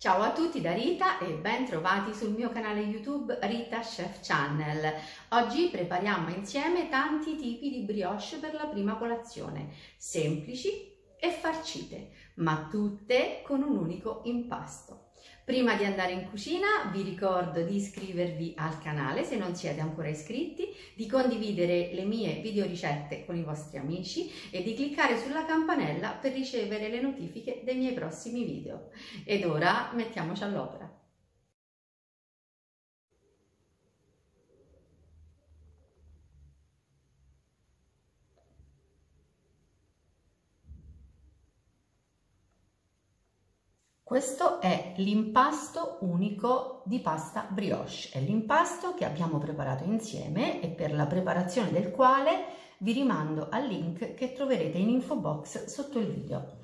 Ciao a tutti da Rita e ben trovati sul mio canale YouTube Rita Chef Channel. Oggi prepariamo insieme tanti tipi di brioche per la prima colazione, semplici e farcite, ma tutte con un unico impasto. Prima di andare in cucina vi ricordo di iscrivervi al canale se non siete ancora iscritti, di condividere le mie videoricette con i vostri amici e di cliccare sulla campanella per ricevere le notifiche dei miei prossimi video. Ed ora mettiamoci all'opera. Questo è l'impasto unico di pasta brioche, è l'impasto che abbiamo preparato insieme e per la preparazione del quale vi rimando al link che troverete in info box sotto il video.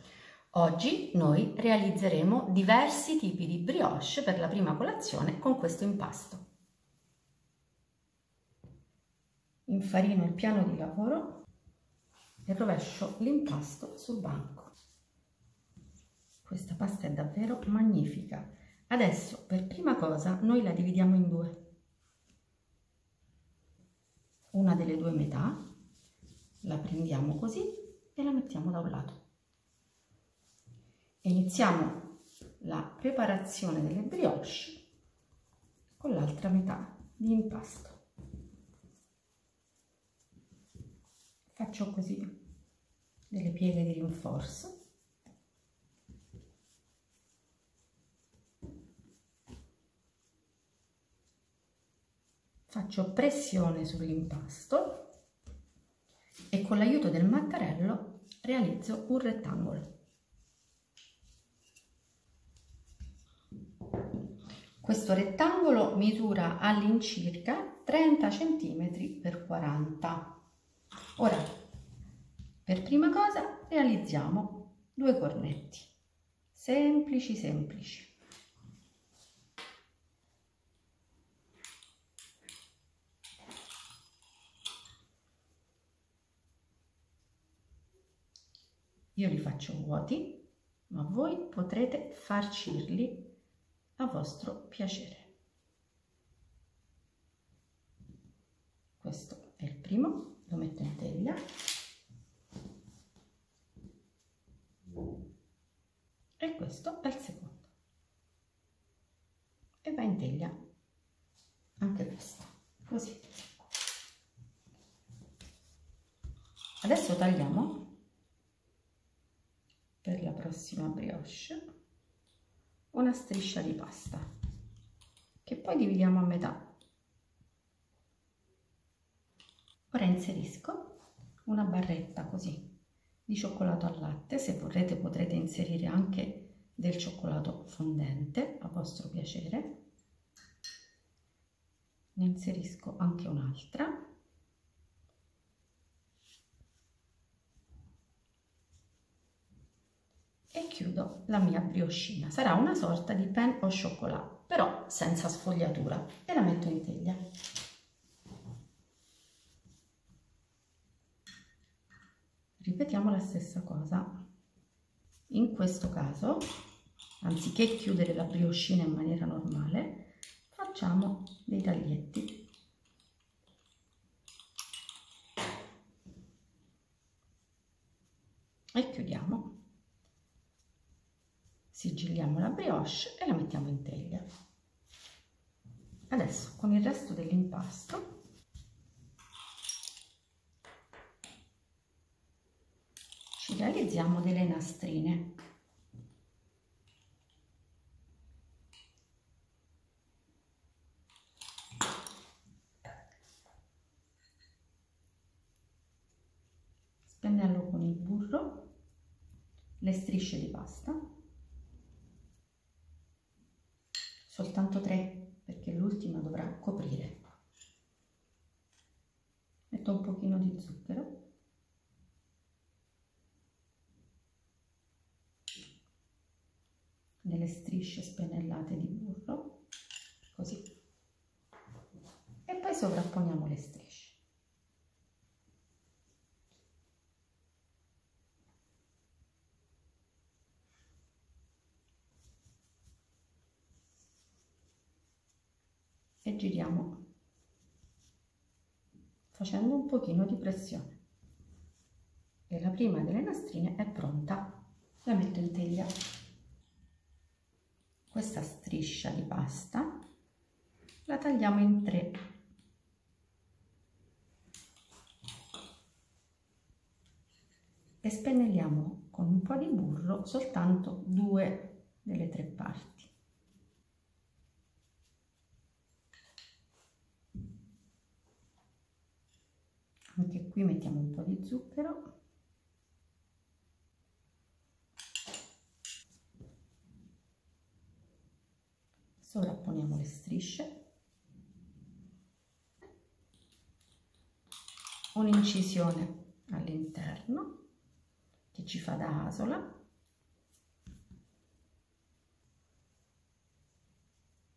Oggi noi realizzeremo diversi tipi di brioche per la prima colazione con questo impasto. Infarino il piano di lavoro e rovescio l'impasto sul banco. Questa pasta è davvero magnifica. Adesso per prima cosa noi la dividiamo in due. Una delle due metà la prendiamo così e la mettiamo da un lato. Iniziamo la preparazione delle brioche con l'altra metà di impasto. Faccio così delle pieghe di rinforzo. Faccio pressione sull'impasto e con l'aiuto del mattarello realizzo un rettangolo. Questo rettangolo misura all'incirca 30 cm x 40. Ora, per prima cosa realizziamo due cornetti, semplici semplici. Io li faccio vuoti, ma voi potrete farcirli a vostro piacere. Questo è il primo, lo metto in teglia. E questo è il secondo. E va in teglia anche questo, così. Adesso tagliamo per la prossima brioche una striscia di pasta che poi dividiamo a metà. Ora inserisco una barretta così di cioccolato al latte, se vorrete potrete inserire anche del cioccolato fondente a vostro piacere. Ne inserisco anche un'altra. E chiudo la mia brioscina. Sarà una sorta di pain au chocolat, però senza sfogliatura, e la metto in teglia. Ripetiamo la stessa cosa. In questo caso, anziché chiudere la brioscina in maniera normale, facciamo dei taglietti. E chiudiamo. Sigilliamo la brioche e la mettiamo in teglia. Adesso con il resto dell'impasto ci realizziamo delle nastrine. Spennello con il burro le strisce di pasta. Soltanto 3 perché l'ultima dovrà coprire. Metto un pochino di zucchero. Nelle strisce spennellate di burro, così. E poi sovrapponiamo le strisce. e giriamo facendo un pochino di pressione. E la prima delle nastrine è pronta, la metto in teglia. Questa striscia di pasta la tagliamo in 3 e spennelliamo con un po' di burro soltanto 2 delle 3 parti. Anche qui mettiamo un po' di zucchero. Sovrapponiamo le strisce, un'incisione all'interno che ci fa da asola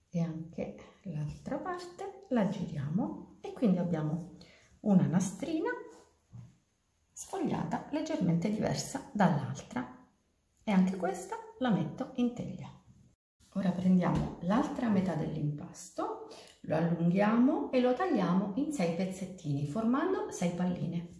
e anche l'altra parte la giriamo e quindi abbiamo una nastrina sfogliata leggermente diversa dall'altra e anche questa la metto in teglia. Ora prendiamo l'altra metà dell'impasto, lo allunghiamo e lo tagliamo in 6 pezzettini, formando 6 palline.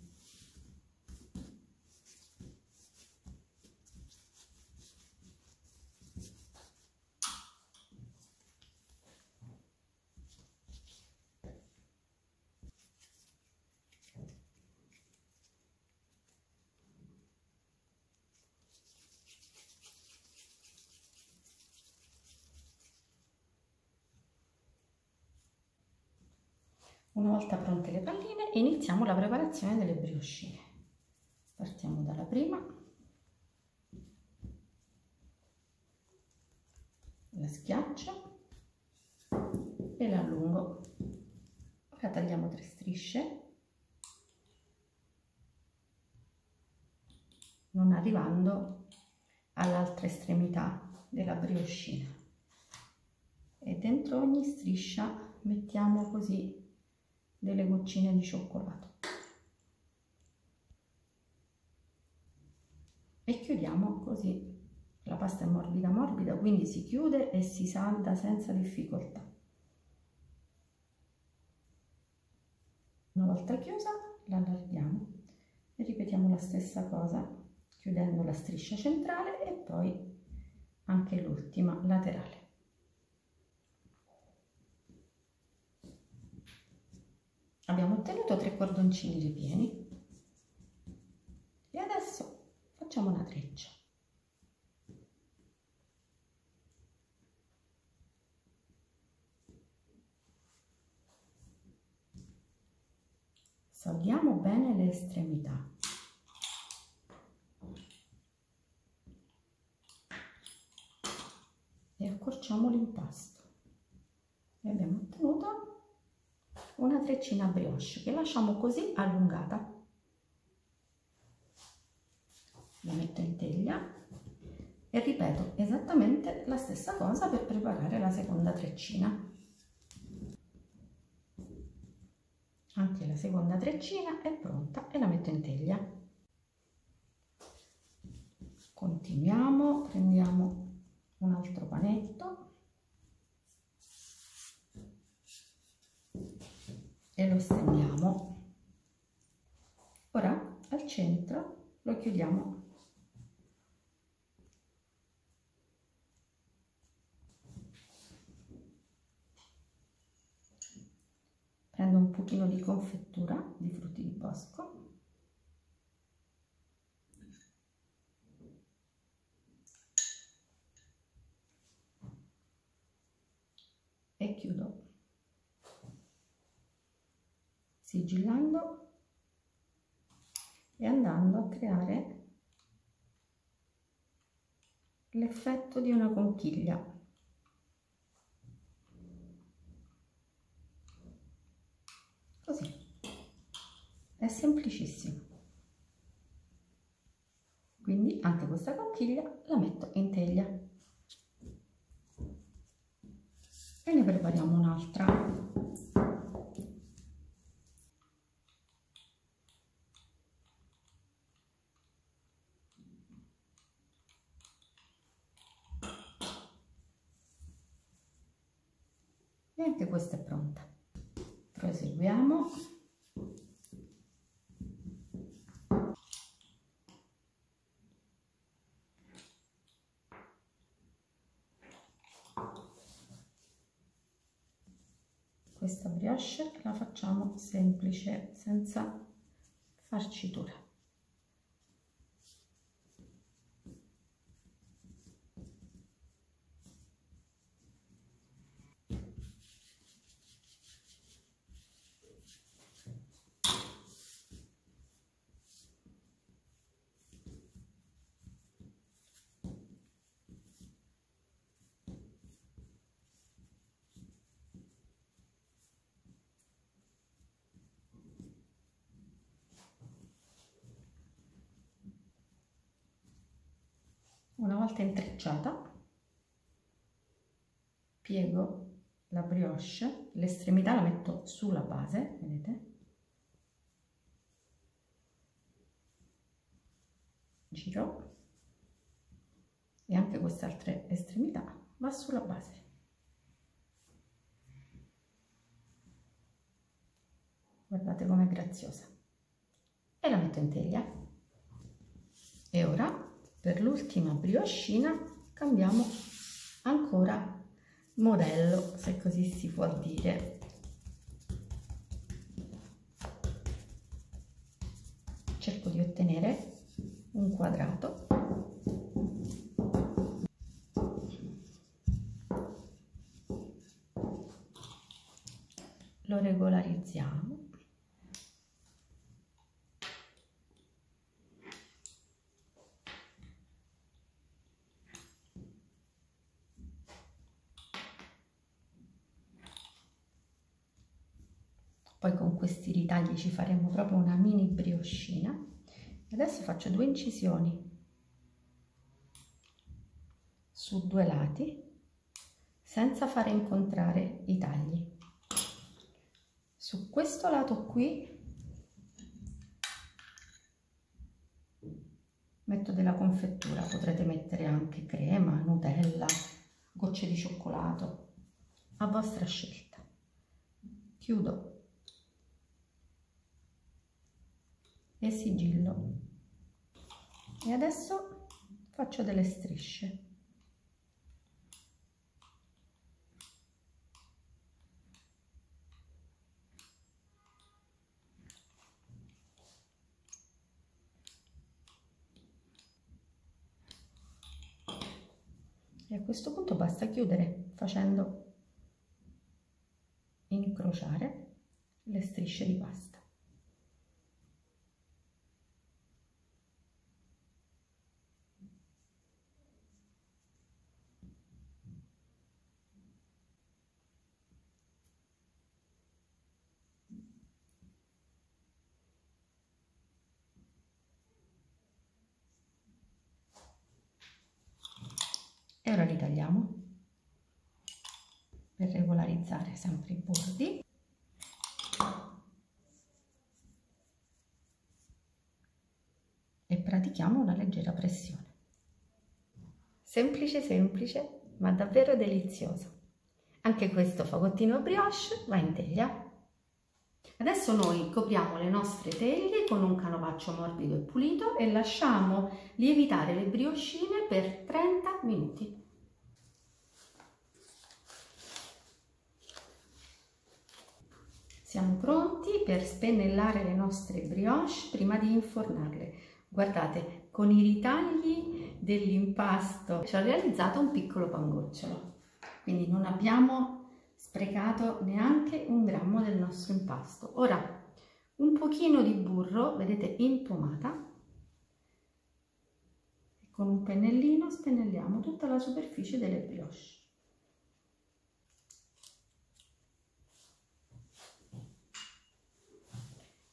Una volta pronte le palline, iniziamo la preparazione delle briochine. Partiamo dalla prima, la schiaccio e la allungo. Ora tagliamo 3 strisce, non arrivando all'altra estremità della briochina. E dentro ogni striscia mettiamo così delle goccine di cioccolato e chiudiamo così. La pasta è morbida morbida, quindi si chiude e si salda senza difficoltà. Una volta chiusa la allarghiamo e ripetiamo la stessa cosa chiudendo la striscia centrale e poi anche l'ultima laterale. Abbiamo ottenuto 3 cordoncini ripieni e adesso facciamo una treccia. Saldiamo bene le estremità. E accorciamo l'impasto. E abbiamo ottenuto una treccina brioche che lasciamo così allungata. La metto in teglia e ripeto esattamente la stessa cosa per preparare la seconda treccina. Anche la seconda treccina è pronta e la metto in teglia. Continuiamo, prendiamo un altro panetto e lo stendiamo. Ora al centro lo chiudiamo. Prendo un pochino di confettura di frutti di bosco e chiudo, sigillando e andando a creare l'effetto di una conchiglia. Così, è semplicissimo. Quindi anche questa conchiglia la metto in teglia e ne prepariamo un'altra. E E anche questa è pronta. Proseguiamo. Questa brioche la facciamo semplice, senza farcitura. Una volta intrecciata, piego la brioche, l'estremità la metto sulla base, vedete? Giro e anche quest'altra estremità va sulla base. Guardate com'è graziosa. E la metto in teglia. E ora, per l'ultima brioscina, cambiamo ancora modello, se così si può dire. Cerco di ottenere un quadrato. Lo regolarizziamo. Poi con questi ritagli ci faremo proprio una mini brioscina. Adesso faccio 2 incisioni su 2 lati senza fare incontrare i tagli. Su questo lato qui metto della confettura, potrete mettere anche crema, Nutella, gocce di cioccolato, a vostra scelta. Chiudo e sigillo e adesso faccio delle strisce. E a questo punto basta chiudere facendo incrociare le strisce di pasta. E ora li tagliamo per regolarizzare sempre i bordi. E pratichiamo una leggera pressione. Semplice, semplice, ma davvero delizioso. Anche questo fagottino brioche va in teglia. Adesso noi copriamo le nostre teglie con un canovaccio morbido e pulito e lasciamo lievitare le brioscine per 30 minuti. Siamo pronti per spennellare le nostre brioche prima di infornarle. Guardate, con i ritagli dell'impasto ci ho realizzato un piccolo pangocciolo, quindi non abbiamo sprecato neanche un grammo del nostro impasto. Ora un pochino di burro, vedete, in pomata, e con un pennellino spennelliamo tutta la superficie delle brioche.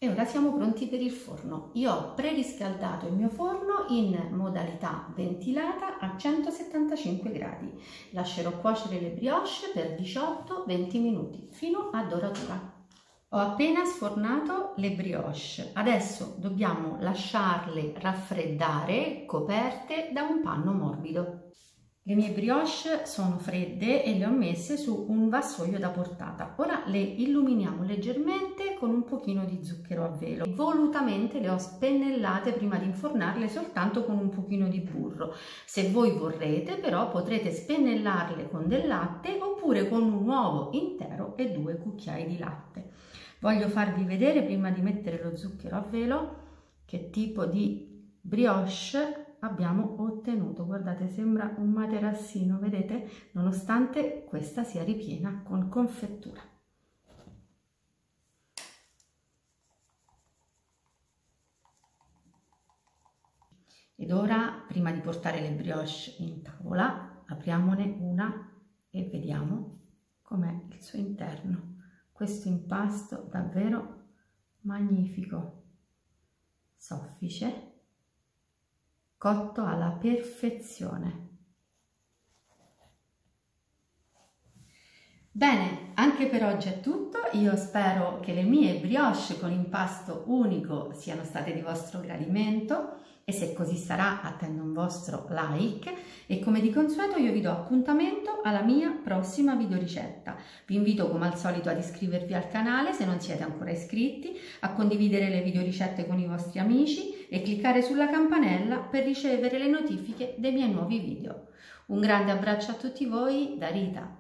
E ora siamo pronti per il forno. Io ho preriscaldato il mio forno in modalità ventilata a 175 gradi. Lascerò cuocere le brioche per 18-20 minuti fino a doratura. Ho appena sfornato le brioche. Adesso dobbiamo lasciarle raffreddare coperte da un panno morbido. Le mie brioche sono fredde e le ho messe su un vassoio da portata. Ora le illuminiamo leggermente con un pochino di zucchero a velo. Volutamente le ho spennellate prima di infornarle soltanto con un pochino di burro. Se voi vorrete però potrete spennellarle con del latte oppure con un uovo intero e 2 cucchiai di latte. Voglio farvi vedere prima di mettere lo zucchero a velo che tipo di brioche abbiamo ottenuto. Guardate, sembra un materassino, vedete, nonostante questa sia ripiena con confettura. Ed ora, prima di portare le brioche in tavola, apriamone una e vediamo com'è il suo interno. Questo impasto davvero magnifico, soffice, cotto alla perfezione. Bene, anche per oggi è tutto. Io spero che le mie brioche con impasto unico siano state di vostro gradimento e se così sarà attendo un vostro like e come di consueto io vi do appuntamento alla mia prossima videoricetta. Vi invito come al solito ad iscrivervi al canale se non siete ancora iscritti, a condividere le videoricette con i vostri amici e cliccare sulla campanella per ricevere le notifiche dei miei nuovi video. Un grande abbraccio a tutti voi da Rita.